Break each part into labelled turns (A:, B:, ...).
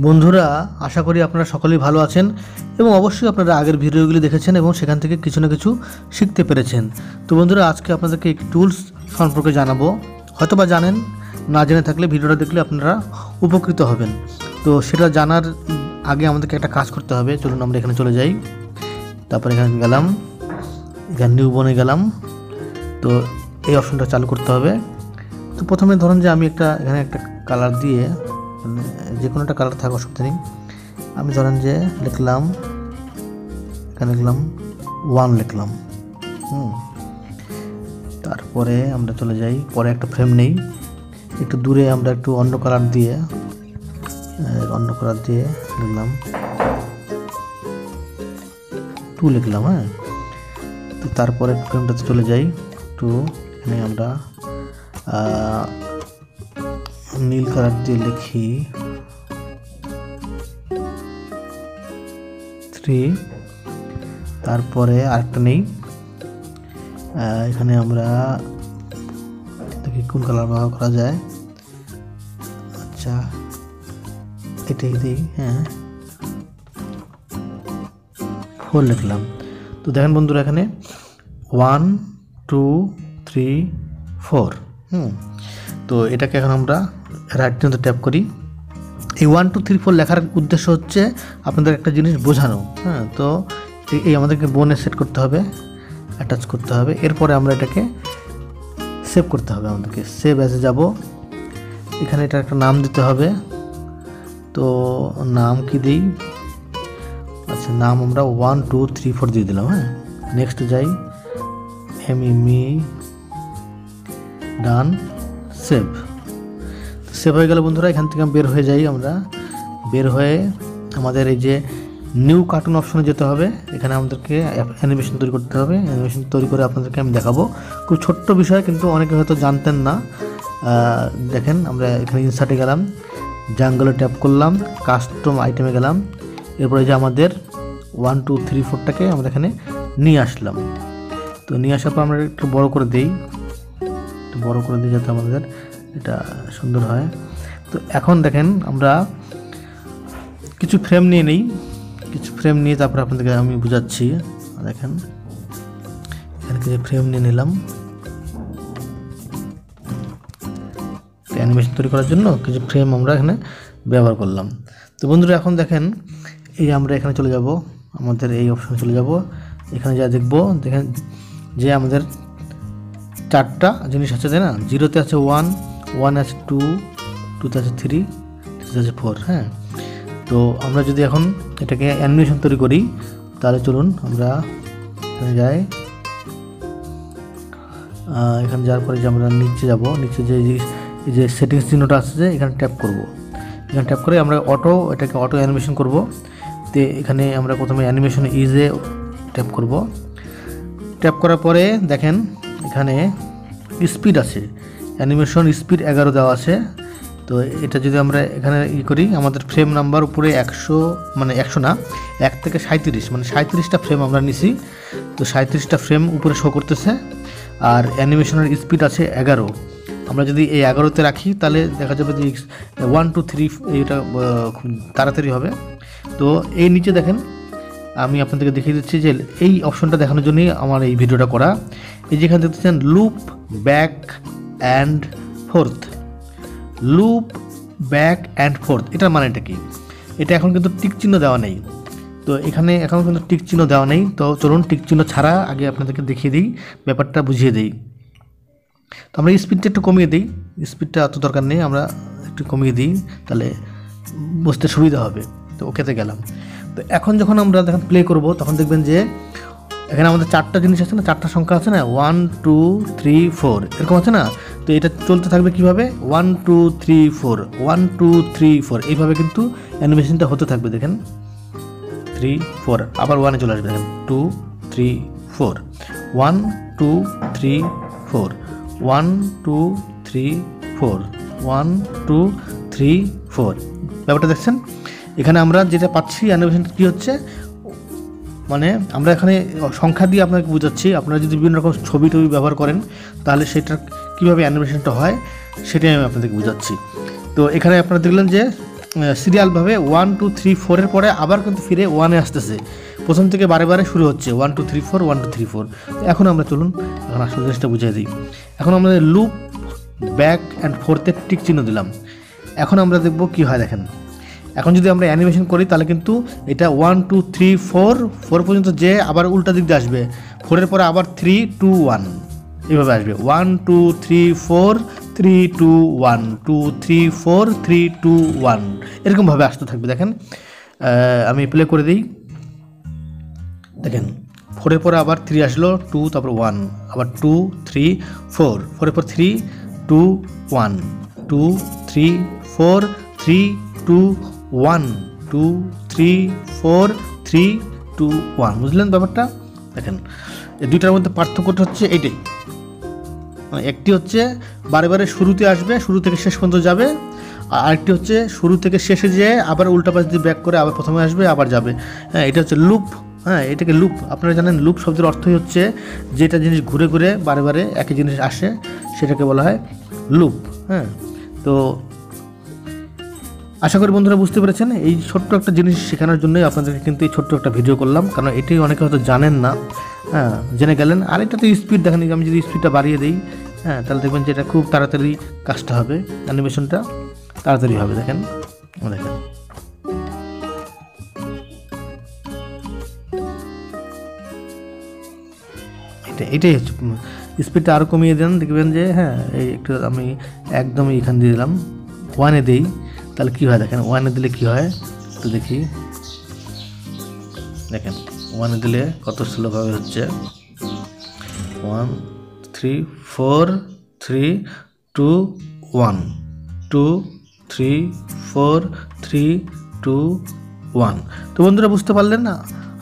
A: বন্ধুরা, আশা করি আপনারা সকলেই ভালো আছেন এবং অবশ্যই আপনারা আগের ভিডিওগুলি দেখেছেন এবং সেখান থেকে কিছু না কিছু শিখতে পেরেছেন। তো বন্ধুরা, আজকে আপনাদেরকে একটি টুলস সম্পর্কে জানাবো। হয়তো বা জানেন, না জেনে থাকলে ভিডিওটা দেখলে আপনারা উপকৃত হবেন। তো সেটা জানার আগে আমাদেরকে একটা কাজ করতে হবে। চলুন আমরা এখানে চলে যাই। তারপর এখানে গেলাম, এখানে নিউ বনে গেলাম। তো এই অপশনটা চালু করতে হবে। তো প্রথমে ধরুন যে আমি এখানে একটা কালার দিয়ে, যে কোনো একটা কালার থাকা অসুবিধা নেই। আমি ধরেন যে লিখলাম, এখানে লিখলাম 1 লিখলাম। তারপরে আমরা চলে যাই, পরে একটা ফ্রেম নেই, একটু দূরে আমরা একটু অন্য কালার দিয়ে লিখলাম 2 লিখলাম। হ্যাঁ, তো তারপরে ফ্রেমটাতে চলে যাই, তো এখানে আমরা নীল কালার দিয়ে লিখি 3। তারপরে আরেকটা নেই, এখানে আমরা দেখি কোন কালার ব্যবহার করা যায়। আচ্ছা, এটাই দিই। হ্যাঁ, 4 লিখলাম। তো দেখেন বন্ধুরা, এখানে 1 2 3 4। তো এটাকে এখন আমরা রাইট পর্যন্ত ট্যাপ করি। এই 1 2 3 4 লেখার উদ্দেশ্য হচ্ছে আপনাদের একটা জিনিস বোঝানো। হ্যাঁ, তো এই আমাদেরকে বোনে সেট করতে হবে, অ্যাটাচ করতে হবে। এরপরে আমরা এটাকে সেভ করতে হবে। আমাদেরকে সেভ অ্যাজে যাব, এখানে এটা একটা নাম দিতে হবে। তো নাম কি দিই? আচ্ছা, নাম আমরা 1 2 3 4 দিয়ে দিলাম। হ্যাঁ, নেক্সট যাই, এমইমি ডান, সেভ। সেভ হয়ে গেল বন্ধুরা। এখান থেকে বের হয়ে যাই। আমরা বের হয়ে আমাদের এই যে নিউ কার্টুন অপশনে যেতে হবে। এখানে আমাদেরকে অ্যানিমেশন তৈরি করতে হবে। অ্যানিমেশন তৈরি করে আপনাদেরকে আমি দেখাবো। খুব ছোট্ট বিষয়, কিন্তু অনেকে হয়তো জানতেন না। দেখেন, আমরা এখানে ইনসার্টে গেলাম, জাঙ্গলে ট্যাপ করলাম, কাস্টম আইটেমে গেলাম। এরপরে যে আমাদের 1 2 3 4টাকে আমরা এখানে নিয়ে আসলাম। তো নিয়ে আসার পর আমরা একটু বড় করে দিই, যাতে আমাদের এটা সুন্দর হয়। তো এখন দেখেন, আমরা কিছু ফ্রেম নিয়ে নিই, তারপরে আপনাদেরকে আমি বুঝাচ্ছি। দেখেন, এখানে কিছু ফ্রেম নিয়ে নিলাম অ্যানিমেশন তৈরি করার জন্য। কিছু ফ্রেম আমরা এখানে ব্যবহার করলাম। তো বন্ধুরা, এখন দেখেন, এই আমরা এখানে চলে যাব, আমাদের এই অপশনে চলে যাব। এখানে যা দেখবো, দেখেন যে আমাদের 4টা জিনিস আছে, তাই না? 0তে আছে 1, 1 আছে 2, 2তে আছে 3, 3তে আছে 4। হ্যাঁ, তো আমরা যদি এখন এটাকে অ্যানিমেশন তৈরি করি, তাহলে চলুন আমরা এখানে যাই। এখানে যাওয়ার পরে যে আমরা নিচে যাব, নিচে যে সেটিংস চিহ্নটা আছে, এখানে ট্যাপ করব। এখানে ট্যাপ করে আমরা এটাকে অটো অ্যানিমেশন করব। তো এখানে আমরা প্রথমে অ্যানিমেশন ইজে ট্যাপ করব। ট্যাপ করার পরে দেখেন এখানে স্পিড আছে, অ্যানিমেশন স্পিড 11 দেওয়া আছে। তো এটা যদি আমরা এখানে করি, আমাদের ফ্রেম নাম্বার উপরে 100, মানে 100 না, 1 থেকে 37, মানে 37টা ফ্রেম আমরা নিছি। তো 37টা ফ্রেম উপরে শো করতেছে, আর অ্যানিমেশনের স্পিড আছে 11। আমরা যদি এই 11তে রাখি, তাহলে দেখা যাবে যে 1 2 3 এটা খুব তাড়াতাড়ি হবে। তো এই নিচে দেখেন, আমি আপনাদেরকে দেখিয়ে দিচ্ছি যে এই অপশনটা দেখানোর জন্যই আমার এই ভিডিওটা করা। এই যেখানে দেখতেছেন লুপ ব্যাক অ্যান্ড ফোর্থ, এটার মানেটা কি? এটা এখন কিন্তু টিক চিহ্ন দেওয়া নেই। তো এখানে এখন কিন্তু টিক চিহ্ন দেওয়া নেই। তো চলুন টিক চিহ্ন ছাড়া আগে আপনাদেরকে দেখিয়ে দিই, ব্যাপারটা বুঝিয়ে দিই। তো আমরা স্পিডটা একটু কমিয়ে দিই, স্পিডটা অত দরকার নেই, আমরা একটু কমিয়ে দিই, তাহলে বুঝতে সুবিধা হবে। তো ওকেতে গেলাম। তো এখন যখন আমরা দেখেন প্লে করব, তখন দেখবেন যে এখানে আমাদের 4টা জিনিস আছে না, 4টা সংখ্যা আছে না, 1 2 3 4 এরকম আছে না। তো এটা চলতে থাকবে কিভাবে? 1 2 3 4, 1 2 3 4, এইভাবে কিন্তু অ্যানিমেশনটা হতে থাকবে। দেখেন 3 4, আবার 1-এ চলে আসবে। দেখেন 2 3 4, 1 2 3 4, 1 2 3 4, 1 2 3 4। ব্যাপারটা দেখছেন? এখানে আমরা যেটা পাচ্ছি, অ্যানিমেশনটা কী হচ্ছে, মানে আমরা এখানে সংখ্যা দিয়ে আপনাকে বোঝাচ্ছি। আপনারা যদি বিভিন্ন রকম ছবি ব্যবহার করেন, তাহলে সেটার কীভাবে অ্যানিমেশনটা হয় সেটাই আমি আপনাদেরকে বোঝাচ্ছি। তো এখানে আপনারা দেখলেন যে সিরিয়ালভাবে 1 2 3 4-এর পরে আবার কিন্তু ফিরে 1-এ আসতেছে, প্রথম থেকে বারে বারে শুরু হচ্ছে 1 2 3 4 1 2 3 4। এখন আমরা চলুন এখন আসল জিনিসটা বুঝিয়ে দিই। এখন আমাদের লুপ ব্যাক অ্যান্ড ফোর্থে টিক চিহ্ন দিলাম। এখন আমরা দেখব কি হয় দেখেন। এখন যদি আমরা অ্যানিমেশন করি তাহলে কিন্তু এটা 1 2 3 4 4 পর্যন্ত যে আবার উল্টা দিক দিয়ে আসবে, 4-এর পরে আবার 3 2 1 এভাবে আসবে, 1 2 3 4 3 2 1 2 3 4 3 2 1 এরকমভাবে আসতে থাকবে। দেখেন আমি প্লে করে দিই, দেখেন 4-এর পরে আবার 3 আসলো, 2 তারপর 1 আবার 2 3 4, 4-এর পর 3 2 1 2 3 4 3 2 1 2 3 4 3 2 1। বুঝলেন ব্যাপারটা? দেখেন এই দুইটার মধ্যে পার্থক্যটা হচ্ছে এইটাই, মানে একটি হচ্ছে বারে বারে শুরুতে আসবে, শুরু থেকে শেষ পর্যন্ত যাবে, আর আরেকটি হচ্ছে শুরু থেকে শেষে যেয়ে আবার উল্টা পাশ দিয়ে ব্যাক করে আবার প্রথমে আসবে আবার যাবে। হ্যাঁ, এটা হচ্ছে লুপ। হ্যাঁ, এটাকে লুপ, আপনারা জানেন লুপ শব্দের অর্থই হচ্ছে যেটা জিনিস ঘুরে ঘুরে বারে বারে একই জিনিস আসে সেটাকে বলা হয় লুপ। হ্যাঁ, তো আশা করি বন্ধুরা বুঝতে পেরেছেন। এই ছোট্ট একটা জিনিস শেখানোর জন্যই আপনাদেরকে কিন্তু এই ছোট্ট একটা ভিডিও করলাম, কারণ এটাই অনেকে হয়তো জানেন না। হ্যাঁ, জেনে গেলেন। আর এটা তো স্পিড দেখেন, আমি যদি স্পিডটা বাড়িয়ে দিই, হ্যাঁ, তাহলে দেখবেন যে এটা খুব তাড়াতাড়ি কাজটা হবে, অ্যানিমেশনটা তাড়াতাড়ি হবে। দেখেন দেখেন এটাই হচ্ছে স্পিডটা আরও কমিয়ে দেন, দেখবেন যে হ্যাঁ এই একটু আমি একদমই এখান দিয়ে দিলাম, 1-এ দিই, তাহলে কী হয় দেখেন। 1-এ দিলে কী হয় তো দেখি, দেখেন 1-এ দিলে কত স্লোভাবে হচ্ছে, 1 3 4 3 2 1 2 3 4 3 2 1। তো বন্ধুরা বুঝতে পারলেন না?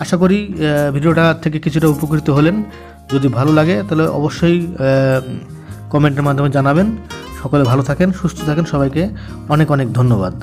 A: আশা করি ভিডিওটা থেকে কিছুটা উপকৃত হলেন। যদি ভালো লাগে তাহলে অবশ্যই কমেন্টের মাধ্যমে জানাবেন। সকলে ভালো থাকেন, সুস্থ থাকেন, সবাইকে অনেক অনেক ধন্যবাদ।